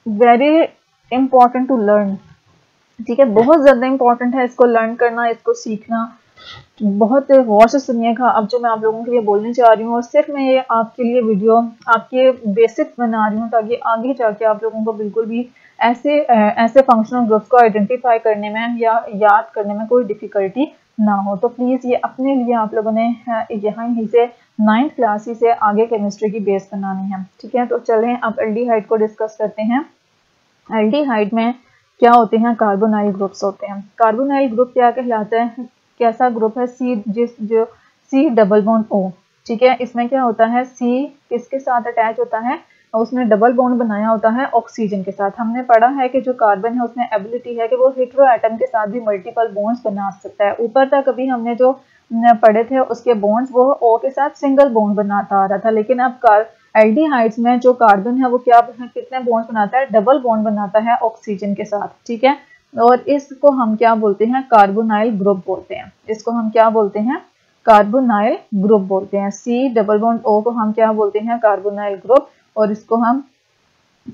very important to learn. ठीक है, बहुत ज्यादा इंपॉर्टेंट है इसको लर्न करना, इसको सीखना। बहुत गौर से सुनिएगा अब जो मैं आप लोगों के लिए बोलने जा रही हूँ, और सिर्फ मैं ये आपके लिए वीडियो आपके बेसिक बना रही हूँ ताकि आगे जाके आप लोगों को बिल्कुल भी ऐसे फंक्शनल ग्रुप्स को आइडेंटिफाई करने में या याद करने में कोई डिफ़िकल्टी ना हो। तो प्लीज़ ये अपने लिए आप लोगों ने यहाँ ही से 9th क्लास ही से आगे केमिस्ट्री की बेस बनानी है, ठीक है। तो चलें अब एल्डिहाइड को डिस्कस करते हैं। एल्डिहाइड में क्या होते हैं, कार्बोनाइल ग्रुप्स होते हैं। कार्बोनाइल ग्रुप क्या कहलाता है, कैसा ग्रुप है, जो सी डबल बॉन्ड ओ, ठीक है। इसमें क्या होता है, सी किसके साथ अटैच होता है, उसने डबल बॉन्ड बनाया होता है ऑक्सीजन के साथ। हमने पढ़ा है कि जो कार्बन है उसमें एबिलिटी है कि वो हेटेरो एटम के साथ भी मल्टीपल बॉन्ड्स बना सकता है। ऊपर तक अभी हमने जो पढ़े थे उसके बॉन्ड्स वो ओ के साथ सिंगल बॉन्ड बनाता आ रहा था, लेकिन अब एल्डिहाइड्स में जो कार्बन है वो कितने बॉन्ड्स बनाता है, डबल बॉन्ड बनाता है ऑक्सीजन के साथ, ठीक है। और इसको हम क्या बोलते हैं, कार्बोनाइल ग्रुप बोलते हैं। इसको हम क्या बोलते हैं, कार्बोनाइल ग्रुप बोलते हैं। सी डबल बॉन्ड ओ को हम क्या बोलते हैं, कार्बोनाइल ग्रुप। और इसको हम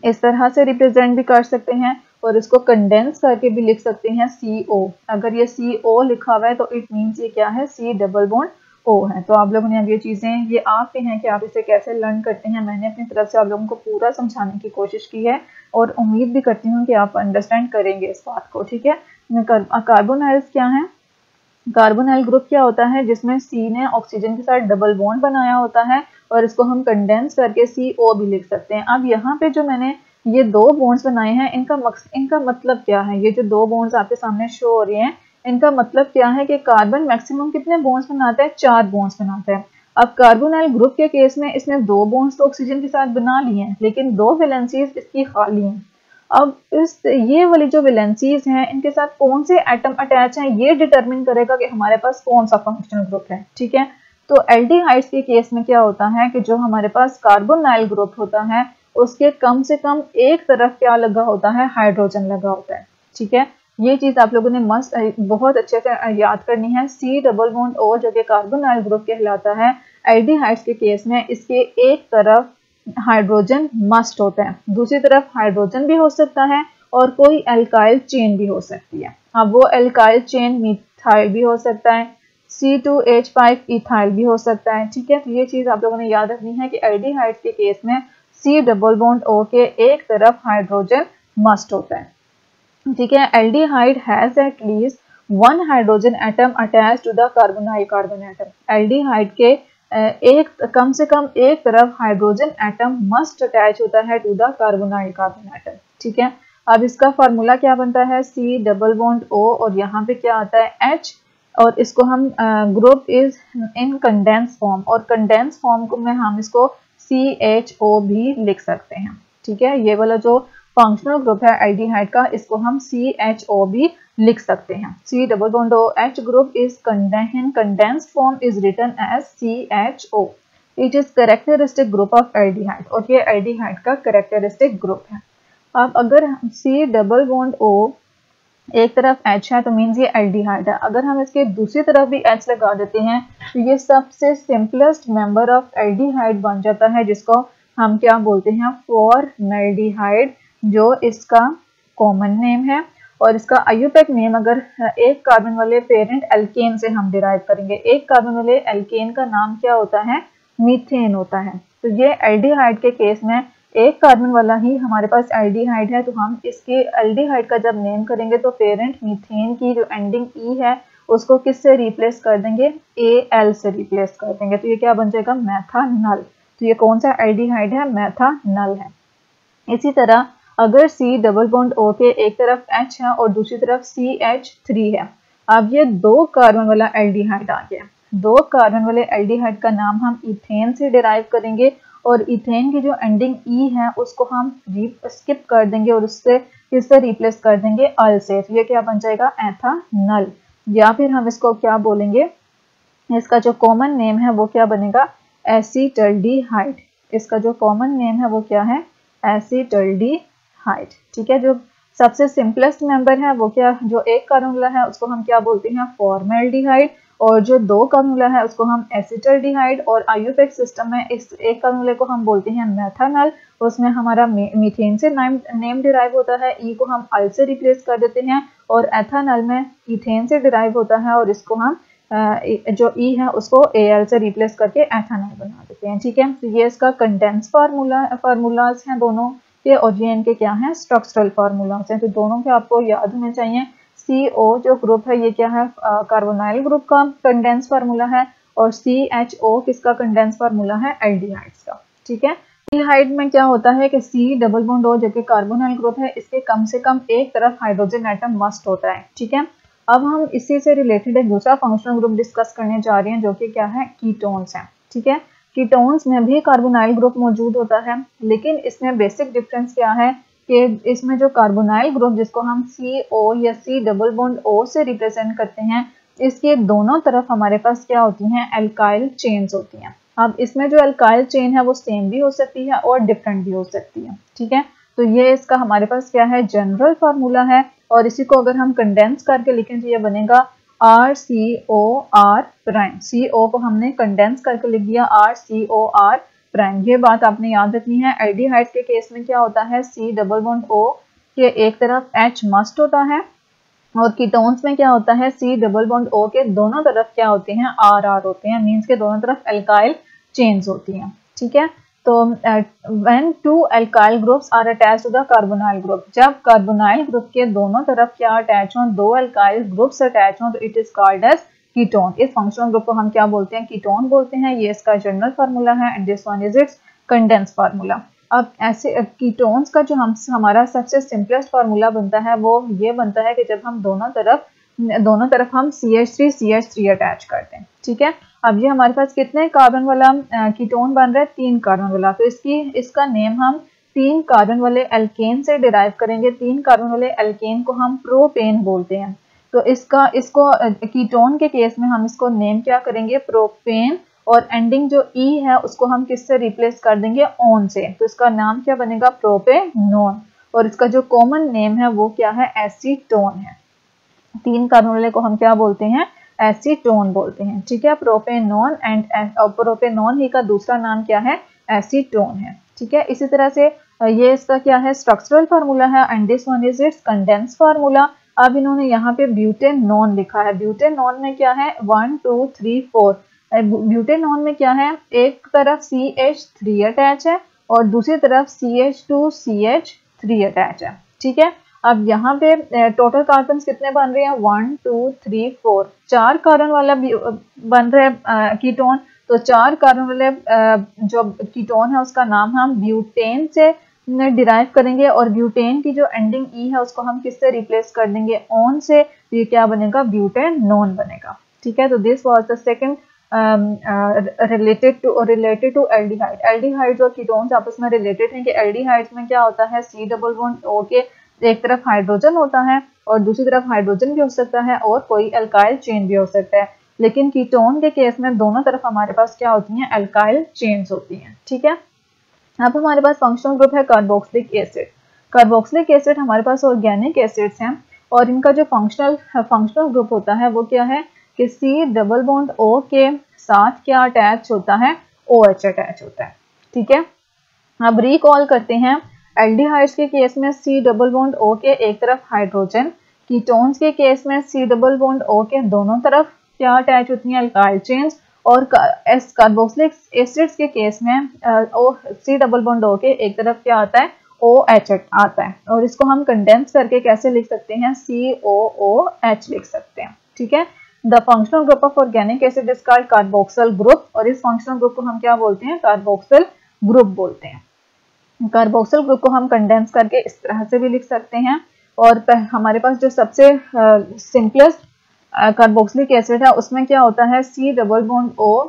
इस तरह से रिप्रेजेंट भी कर सकते हैं और इसको कंडेंस करके भी लिख सकते हैं CO। अगर ये CO लिखा हुआ है तो इट मीन्स ये क्या है, सी डबल बॉन्ड O है। तो आप लोगों ने अब ये चीज़ें, ये आप पे हैं कि आप इसे कैसे लर्न करते हैं। मैंने अपनी तरफ से आप लोगों को पूरा समझाने की कोशिश की है और उम्मीद भी करती हूँ कि आप अंडरस्टैंड करेंगे इस बात को, ठीक है। कार्बोनाइल्स क्या है, कार्बोनाइल ग्रुप क्या होता है, जिसमें सी ने ऑक्सीजन के साथ डबल बॉन्ड बनाया होता है और इसको हम कंडेंस करके CO भी लिख सकते हैं। अब यहाँ पे जो मैंने ये दो बॉन्ड्स बनाए हैं, इनका मतलब क्या है, ये जो दो बॉन्ड्स आपके सामने शो हो रही हैं, इनका मतलब क्या है कि कार्बन मैक्सिमम कितने बॉन्ड्स बनाता है, 4 बॉन्ड्स बनाता है। अब कार्बोनाइल ग्रुप के केस में इसने 2 बॉन्ड्स तो ऑक्सीजन के साथ बना लिए हैं, लेकिन 2 वैलेंसीज इसकी खाली हैं। अब ये वाली जो वैलेंसीज हैं, इनके साथ कौन से एटम अटैच हैं, ये डिटरमिन करेगा कि हमारे पास कौन सा फंक्शनल ग्रुप है, ठीक है। तो एल्डिहाइड्स के केस में क्या होता है कि जो हमारे पास कार्बोनाइल ग्रुप होता है उसके कम से कम एक तरफ क्या लगा होता है, हाइड्रोजन लगा होता है, ठीक है। ये चीज आप लोगों ने बहुत अच्छे से याद करनी है। सी डबल बॉन्ड ओ जो कि कार्बोनाइल ग्रुप कहलाता है, एल्डिहाइड्स के केस में इसके एक तरफ हाइड्रोजन मस्ट होता है, दूसरी तरफ हाइड्रोजन भी हो सकता है और कोई एल्काइल चेन भी हो सकती है। अब वो एल्काइल चेन मिथाइल भी हो सकता है, C2H5 इथाइल भी हो सकता है, ठीक है। तो ये चीज आप लोगों ने याद रखनी है कि एल्डिहाइड्स के केस में सी डबल बॉन्ड ओ के एक तरफ हाइड्रोजन मस्ट होता है, ठीक है। Aldehyde has at least 1 hydrogen atom attach to the carbonyl carbon atom. Aldehyde के कम से कम एक तरफ हाइड्रोजन एटम मस्ट अटैच होता है to the carbonyl carbon atom, ठीक है। अब इसका फार्मूला क्या बनता है, सी डबल बॉन्ड ओ और यहाँ पे क्या आता है H, और इसको हम group is in condense form, और कंडेंस फॉर्म को में हम इसको CHO भी लिख सकते हैं, ठीक है। ये वाला जो फंक्शनल ग्रुप है एल्डिहाइड का, इसको हम CHO भी लिख सकते हैं। C double bond O H group is condensed form is written as CHO। It is characteristic group of aldehyde, और ये एल्डिहाइड का कैरेक्टरिस्टिक ग्रुप है। अब अगर C डबल बॉन्ड O एक तरफ H है तो मीन्स ये एल्डिहाइड है। अगर हम इसके दूसरी तरफ भी H लगा देते हैं तो ये सबसे सिंपलेस्ट मेंबर ऑफ एल्डिहाइड बन जाता है, जिसको हम क्या बोलते हैं, फॉर्मेल्डिहाइड, जो इसका कॉमन नेम है। और इसका आयुपैक नेम अगर एक कार्बन वाले पेरेंट एल्केन से हम डिराइव करेंगे, एक कार्बन वाले एल्केन का नाम क्या होता है, मीथेन होता है। तो ये एल्डिहाइड के केस में एक कार्बन वाला ही हमारे पास एल्डिहाइड है, तो हम इसके एल्डिहाइड का जब नेम करेंगे तो पेरेंट मीथेन की जो एंडिंग ई है उसको किससे रिप्लेस कर देंगे, AL से रिप्लेस कर देंगे। तो ये क्या बन जाएगा, मेथानल। तो ये कौन सा एल्डिहाइड है, मेथानल है। इसी तरह अगर C डबल बॉन्ड O के एक तरफ H है और दूसरी तरफ CH3 है, अब ये 2 कार्बन वाला एल्डिहाइड आ गया। 2 कार्बन वाले एल्डिहाइड का नाम हम इथेन से डिराइव करेंगे और इथेन की जो एंडिंग E है उसको हम स्किप कर देंगे और उससे किससे रिप्लेस कर देंगे, अल से। तो ये क्या बन जाएगा, एथानल। या फिर हम इसको क्या बोलेंगे, इसका जो कॉमन नेम है वो क्या बनेगा, एसीटल्डिहाइड। इसका जो कॉमन नेम है वो क्या है, एसीटल्डिहाइड, ठीक है। जो सबसे सिंपलेस्ट मेंबर है वो क्या, जो एक कार्बन वाला है उसको हम क्या बोलते हैं, फॉर्मेल्डिहाइड, और जो 2 कार्बन वाला है उसको हम एसीटल्डिहाइड। और आयुपैक सिस्टम में इस एक कार्बन वाले को हम बोलते हैं मेथानल, उसमें हमारा मीथेन से नेम डिराइव होता है, ई को हम अल से रिप्लेस कर देते हैं, और एथानल में इथेन से डिराइव होता है और इसको हम जो ई है उसको AL से रिप्लेस करके एथानल बना देते हैं, ठीक है। तो ये इसका कंडेंस फार्मूलाज हैं दोनों, के और ये इनके क्या हैं, स्ट्रक्चरल फार्मूलाज हैं। तो दोनों के आपको याद होने चाहिए। CO जो ग्रुप है ये क्या है, कार्बोनाइल ग्रुप का कंडेंस फार्मूला है, और CHO किसका कंडेंस फार्मूला है, एल्डिहाइड्स का। ठीक है, एल्डिहाइड में क्या होता है कि C डबल बॉन्ड O जो कि कार्बोनाइल ग्रुप है, इसके कम से कम एक तरफ हाइड्रोजन एटम मस्ट होता है। ठीक है, अब हम इसी से रिलेटेड एक दूसरा फंक्शनल ग्रुप डिस्कस करने जा रहे हैं जो कि क्या है, कीटोन्स है। ठीक है, कीटोन्स में भी कार्बोनाइल ग्रुप मौजूद होता है, लेकिन इसमें बेसिक डिफरेंस क्या है कि इसमें जो कार्बोनाइल ग्रुप जिसको हम CO या C डबल बॉन्ड O से रिप्रेजेंट करते हैं, इसके दोनों तरफ हमारे पास क्या होती हैं, एल्काइल चेन्स होती हैं। अब इसमें जो एल्काइल चेन है वो सेम भी हो सकती है और डिफरेंट भी हो सकती है। ठीक है, तो ये इसका हमारे पास क्या है, जनरल फार्मूला है, और इसी को अगर हम कंडेंस करके लिखें तो ये बनेगा RCOR प्राइम। CO को हमने कंडेंस करके लिख दिया RCOR प्राइम। ये बात आपने याद रखनी है। एल्डिहाइड्स के केस में क्या होता है, C डबल बॉन्ड O के एक तरफ H मस्ट होता है, और कीटोन्स में क्या होता है, C डबल बॉन्ड O के दोनों तरफ क्या होते हैं, RR होते हैं, मींस के दोनों तरफ एल्काइल चेन्स होती हैं। ठीक है, तो when two alkyl groups are attached to the carbonyl group, जब कार्बोनाइल ग्रुप के दोनों तरफ क्या अटैच हों, दो अल्काइल ग्रुप्स अटैच हों, तो it is called as ketone. इस फंक्शनल ग्रुप को हम क्या बोलते हैं, कीटोन बोलते हैं। ये इसका जनरल फार्मूला है, and this one is it's condense formula. अब ऐसे कीटोन्स का जो हमारा सबसे सिंपलेस्ट फार्मूला बनता है वो ये बनता है कि जब हम दोनों तरफ हम CH3 अटैच करते हैं। ठीक है, अब ये हमारे पास कितने कार्बन वाला कीटोन बन रहा है, 3 कार्बन वाला। तो इसका नेम हम 3 कार्बन वाले एल्केन से डिराइव करेंगे। 3 कार्बन वाले एल्केन को हम प्रोपेन बोलते हैं। तो इसको कीटोन के केस में हम इसको नेम क्या करेंगे, प्रोपेन, और एंडिंग जो E है उसको हम किससे रिप्लेस कर देंगे, ऑन से। तो इसका नाम क्या बनेगा, प्रोपेनोन, और इसका जो कॉमन नेम है वो क्या है, एसीटोन है। 3 कार्बन वाले को हम क्या बोलते हैं, एसीटोन बोलते हैं। ठीक है, प्रोपेनोन, एंड प्रोपेनोन ही का दूसरा नाम क्या है, एसीटोन है। ठीक है, इसी तरह से ये इसका क्या है, स्ट्रक्चरल फार्मूला है, and this one is it's condense formula. अब इन्होंने यहाँ पे ब्यूटेनोन लिखा है। ब्यूटेनोन में क्या है, 1 2 3 4। ब्यूटेनोन में क्या है, एक तरफ CH3 अटैच है और दूसरी तरफ CH2CH3 अटैच है। ठीक है, अब यहाँ पे टोटल कार्बन कितने बन रहे हैं, 1 2 3 4। 4 कार्बन वाला बन रहे हैं कीटोन। तो 4 कार्बन वाले जो कीटोन है उसका नाम हम ब्यूटेन से डिराइव करेंगे, और ब्यूटेन की जो एंडिंग E है उसको हम किससे रिप्लेस कर देंगे, ऑन से। तो ये क्या बनेगा, ब्यूटेनोन बनेगा। ठीक है, तो this was the second related to aldehyde. Aldehydes और कीटोन्स आपस में रिलेटेड हैं कि एल्डिहाइड्स में क्या होता है, C डबल बॉन्ड O के एक तरफ हाइड्रोजन होता है और दूसरी तरफ हाइड्रोजन भी हो सकता है और कोई अल्काइल चेन भी हो सकता है। लेकिन कीटोन के केस में दोनों तरफ हमारे पास क्या होती हैं, अल्काइल चेन्स होती हैं। ठीक है, अब हमारे पास फंक्शनल ग्रुप है कार्बोक्सिलिक एसिड। कार्बोक्सिलिक एसिड हमारे पास ऑर्गेनिक एसिड्स हैं, और इनका जो फंक्शनल ग्रुप होता है वो क्या है कि C डबल बॉन्ड O के साथ क्या अटैच होता है, OH अटैच होता है। ठीक है, अब रिकॉल करते हैं, एल्डिहाइड्स के केस में C डबल बॉन्ड O के एक तरफ हाइड्रोजन, कीटोन्स के केस में C डबल बॉन्ड O के दोनों तरफ क्या अटैच होती हैं, अल्काइल चेन्स, और कार्बोक्सिलिक एसिड्स के केस में C डबल बॉन्ड O के एक तरफ क्या आता है, OH आता है, और इसको हम कंडेंस करके कैसे लिख सकते हैं, COOH लिख सकते हैं। ठीक है, the functional group of organic acid is called carboxyl group, और इस फंक्शनल ग्रुप को हम क्या बोलते हैं, कार्बोक्सिल ग्रुप बोलते हैं। कार्बोक्सिल ग्रुप को हम कंडेंस करके इस तरह से भी लिख सकते हैं, और हमारे पास जो सबसे सिंपलेस्ट कार्बोक्सिलिक एसिड है उसमें क्या होता है, C double bond O,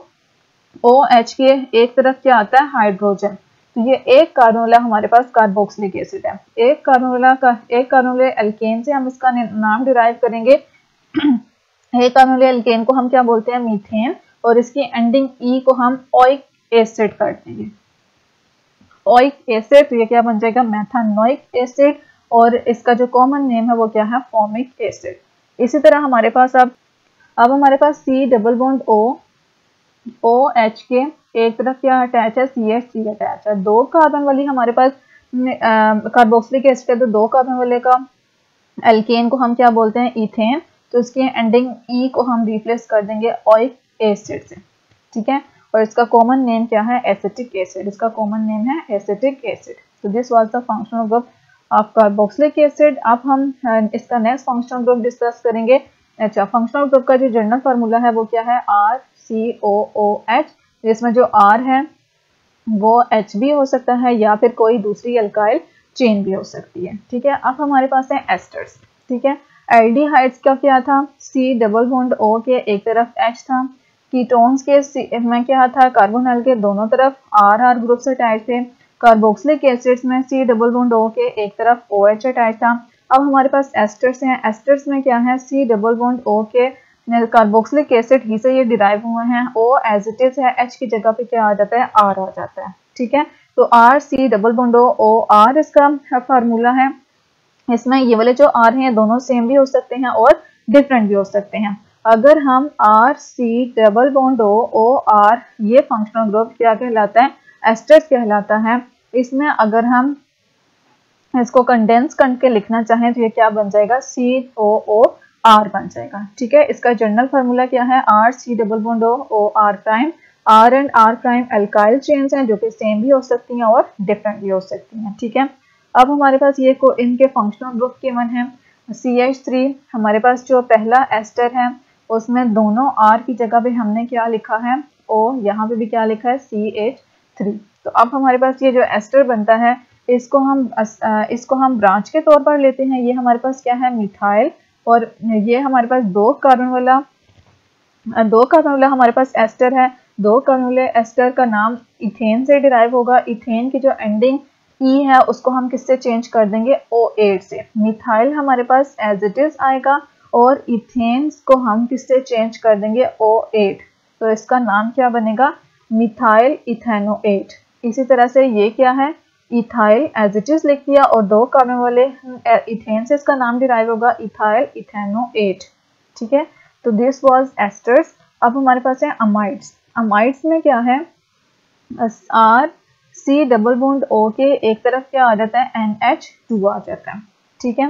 OH के एक तरफ क्या आता है, हाइड्रोजन। तो ये एक कार्बन वाला हमारे पास कार्बोक्सिलिक एसिड है। एक कार्बन वाले एल्केन से हम इसका नाम डिराइव करेंगे। एक कार्बन वाले एल्केन को हम क्या बोलते हैं, मीथेन, और इसकी एंडिंग E को हम ओइक एसिड कर देंगे, ओइक एसिड। तो ये क्या बन जाएगा, मेथानोइक एसिड, और इसका जो कॉमन नेम है वो क्या है, फॉर्मिक एसिड। इसी तरह हमारे पास अब हमारे पास C double bond O, OH के एक तरफ क्या अटैच है, CH3 अटैच है। 2 कार्बन वाली हमारे पास कार्बोक्सिलिक एसिड है, तो 2 कार्बन वाले का एल्केन को हम क्या बोलते हैं, इथेन। तो इसकी एंडिंग E को हम रिप्लेस कर देंगे ओइक एसिड से। ठीक है, और इसका कॉमन नेम क्या है, एसिटिक एसिड। इसका कॉमन नेम है एसिटिक एसिड। तो this was the functional group of carboxylic acid. अब हम इसका नेक्स्ट फंक्शनल ग्रुप डिस्कस करेंगे। अच्छा, फंक्शनल ग्रुप का जो जनरल फार्मूला है वो क्या है, RCOOH, जिसमें जो R है वो H भी हो सकता है या फिर कोई दूसरी अल्काइल चेन भी हो सकती है। ठीक है, अब हमारे पास है एस्टर्स। ठीक है, एल्डिहाइड्स का क्या था, C डबल बॉन्ड O के एक तरफ H था। कीटोन्स के में क्या था, कार्बोनल के दोनों तरफ RR ग्रुप से अटैच थे। कार्बोक्सिलिक एसिड्स में C डबल बॉन्ड O के एक तरफ OH अटैच था। अब हमारे पास एस्टर्स हैं। एस्टर्स में क्या है, C डबल बॉन्ड O के कार्बोक्सिलिक एसिड ही से ये डिराइव हुए हैं। O एज इट इज है, H की जगह पे क्या आ जाता है, R आ जाता है। ठीक है, तो RC double bond O R इसका फार्मूला है। इसमें ये वाले जो R हैं दोनों सेम भी हो सकते हैं और डिफरेंट भी हो सकते हैं। अगर हम RC double bond O R, ये फंक्शनल ग्रुप क्या कहलाता है, एस्टर्स कहलाता है। इसमें अगर हम इसको कंडेंस करके लिखना चाहें तो ये क्या बन जाएगा, COOR बन जाएगा। ठीक है, इसका जनरल फार्मूला क्या है, RC double bond O R prime. R and R prime alkyl chains हैं जो कि सेम भी हो सकती हैं और डिफरेंट भी हो सकती हैं। ठीक है, अब हमारे पास ये इनके फंक्शनल ग्रुप गिवन है। CH3 हमारे पास जो पहला एस्टर है उसमें दोनों R की जगह पे हमने क्या लिखा है, O, यहाँ पे भी क्या लिखा है, CH3। तो अब हमारे पास ये जो एस्टर बनता है इसको हम ब्रांच के तौर पर लेते हैं। ये हमारे पास क्या है, मिथाइल, और ये हमारे पास दो कार्बन वाला हमारे पास एस्टर है। दो कार्बन वाले एस्टर का नाम इथेन से डिराइव होगा। इथेन की जो एंडिंग ई है उसको हम किससे चेंज कर देंगे, O8 से। मिथाइल हमारे पास एज इट इज आएगा और इथेन को हम किससे चेंज कर देंगे, O8। तो इसका नाम क्या बनेगा, मिथाइल इथेनोएट। इसी तरह से ये क्या है, इथाइल एज इट इज लिख दिया और दो कार्बन वाले इथेन से इसका नाम डिराइव होगा, इथाइल इथेनोएट। ठीक है, तो दिस वाज एस्टर्स। अब हमारे पास है अमाइड्स। अमाइड्स में क्या है, R C double bond O के एक तरफ क्या आ जाता है, NH2 आ जाता है। ठीक है,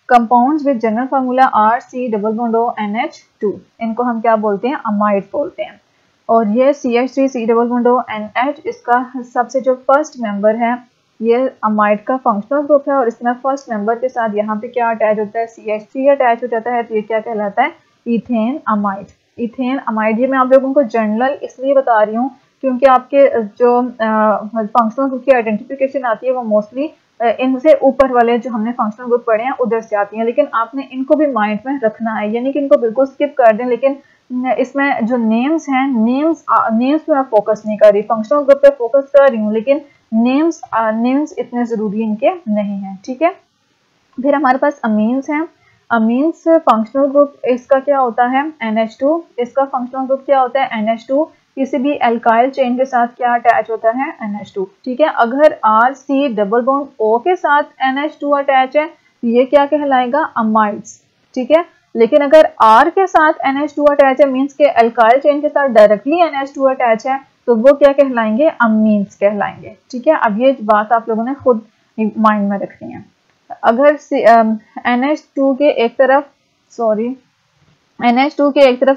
compounds with general formula R C double bond O NH2, इनको हम क्या बोलते हैं, अमाइड बोलते हैं। और ये CH3 C double bond O NH, इसका सबसे जो फर्स्ट मेंबर है ये अमाइड का फंक्शनल ग्रुप है और इसमें फर्स्ट मेंबर के साथ यहाँ पे क्या अटैच होता है, CH3 अटैच हो जाता है। तो ये क्या कहलाता है, इथेन अमाइड। इथेन अमाइड, ये मैं आप लोगों को जनरल इसलिए बता रही हूँ क्योंकि आपके जो फंक्शनल ग्रुप की आइडेंटिफिकेशन आती है वो मोस्टली इनसे ऊपर वाले जो हमने फंक्शनल ग्रुप पढ़े हैं उधर से आती हैं, लेकिन आपने इनको भी माइंड में रखना है, यानी कि इनको बिल्कुल स्किप कर दें। लेकिन इसमें जो नेम्स हैं, नेम्स पे मैं फोकस नहीं कर रही, फंक्शनल ग्रुप पे फोकस कर रही हूँ, लेकिन नेम्स इतने जरूरी इनके नहीं हैं। ठीक है, फिर हमारे पास अमीन्स हैं। अमीन्स फंक्शनल ग्रुप इसका क्या होता है, NH2। इसका फंक्शनल ग्रुप क्या होता है, NH2। किसी भी अल्काइल चेन के साथ क्या अटैच होता है, NH2। ठीक है, अगर RC डबल बॉन्ड O के साथ NH2 अटैच है तो ये क्या कहलाएगा, अमाइड्स। ठीक है, लेकिन अगर R के साथ NH2 अटैच है, मीन्स के अल्काइल चेन के साथ डायरेक्टली NH2 अटैच है, तो वो क्या कहलाएंगे, अमीन्स कहलाएंगे। ठीक है, अब ये बात आप लोगों ने खुद माइंड में रखनी है। अगर NH2 के एक तरफ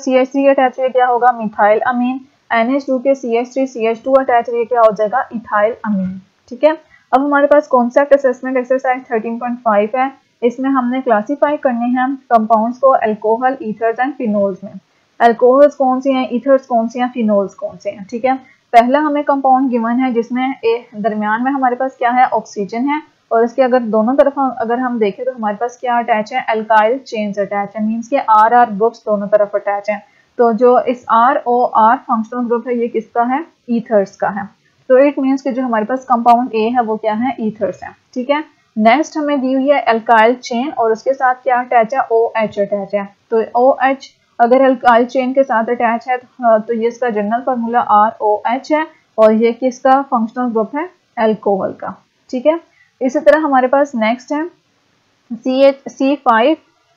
CH3 अटैच हुए क्या होगा, मिथाइल अमीन। NH2 के CH3 CH2 अटैच हुए क्या हो जाएगा, इथाइल अमीन। ठीक है, अब हमारे पास कॉन्सेप्ट असेसमेंट एक्सरसाइज 13.5 है। इसमें हमने क्लासीफाई करने हैं कंपाउंड्स को अल्कोहल, ईथर्स एंड फिनोल्स में। अल्कोहल्स कौन से हैं, ईथर्स कौन से हैं, फिनोल्स कौन से हैं। ठीक है, पहला हमें कंपाउंड गिवन है जिसमें दरमियान में हमारे पास क्या है, ऑक्सीजन है, और इसके अगर दोनों तरफ अगर हम देखें तो हमारे पास क्या अटैच है, अल्काइल चेन्स अटैच है, मींस के RR ग्रुप्स दोनों तरफ अटैच हैं। तो जो इस ROR फंक्शनल ग्रुप है ये किसका है, ईथर्स का है। तो इट मींस कि जो हमारे पास कंपाउंड A है वो क्या है, ईथर्स है। ठीक है, नेक्स्ट हमें दी हुई है अल्काइल चेन और उसके साथ क्या अटैच है, OH अटैच है। तो OH अगर अल्काइल चेन के साथ अटैच है तो ये इसका जनरल फार्मूला ROH है और ये किसका फंक्शनल ग्रुप है, अल्कोहल का। ठीक है, इसी तरह हमारे पास नेक्स्ट है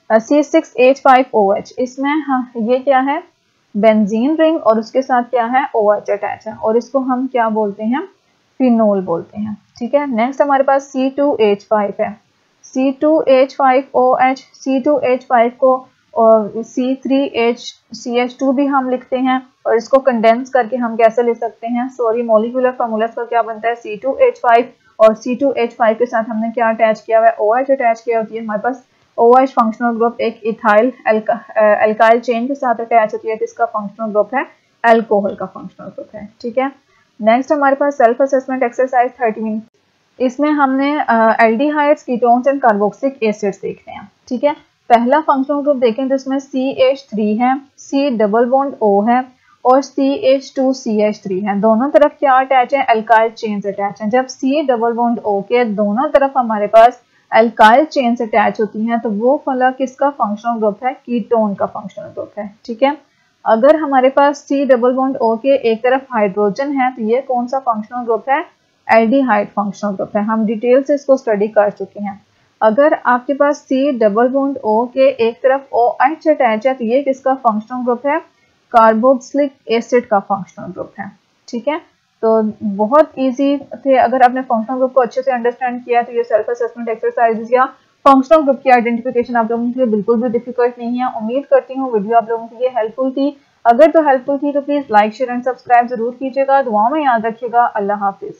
C6H5OH। इसमें ये क्या है, बेंजीन रिंग और उसके साथ क्या है, OH अटैच है और इसको हम क्या बोलते हैं, फिनोल बोलते हैं। ठीक है, नेक्स्ट हमारे पास C2H5 है। C2H5OH, C2H5 को और C3CH2 भी हम लिखते हैं और इसको कंडेंस करके हम कैसे लिख सकते हैं, मॉलिक्यूलर फार्मूला का क्या बनता है, C2H5 और C2H5 के साथ हमने क्या अटैच किया हुआ है, OH अटैच किया होती है हमारे पास। OH फंक्शनल ग्रुप एक इथाइल एल्काइल चेन के साथ अटैच होती है, जिसका फंक्शनल ग्रुप है अल्कोहल का फंक्शनल ग्रुप है। ठीक है, नेक्स्ट हमारे पास सेल्फ असेसमेंट एक्सरसाइज 13। इसमें हमने aldehydes, ketones and carboxylic acids देखने हैं। ठीक है, पहला फंक्शनल ग्रुप देखें तो इसमें CH3 है, C डबल बॉन्ड O है और CH2CH3 है। दोनों तरफ क्या अटैच है, अल्काइल चेन्स अटैच हैं। जब C डबल बॉन्ड O के दोनों तरफ हमारे पास अल्काइल चेन्स अटैच होती हैं तो वो वाला किसका फंक्शनल ग्रुप है, कीटोन का फंक्शनल ग्रुप है। ठीक है, अगर हमारे पास C डबल बॉन्ड O के एक तरफ हाइड्रोजन है तो ये कौन सा फंक्शनल ग्रुप है, एल्डिहाइड फंक्शनल ग्रुप है। हम डिटेल से इसको स्टडी कर चुके हैं। अगर आपके पास C डबल बॉन्ड O के एक तरफ OH अटैच है तो ये किसका फंक्शनल ग्रुप है, कार्बोक्सिलिक एसिड का फंक्शनल ग्रुप है। ठीक है, तो बहुत इजी थे। अगर आपने फंक्शनल ग्रुप को अच्छे से अंडरस्टैंड किया तो ये सेल्फ असेसमेंट एक्सरसाइजेस या फंक्शनल ग्रुप की आइडेंटिफिकेशन आप लोगों के लिए बिल्कुल भी डिफिकल्ट नहीं है। उम्मीद करती हूँ वीडियो आप लोगों के लिए हेल्पफुल थी। अगर तो हेल्पफुल थी तो please like, share and subscribe जरूर कीजिएगा। दुआओं में याद रखिएगा। अल्लाह हाफिज।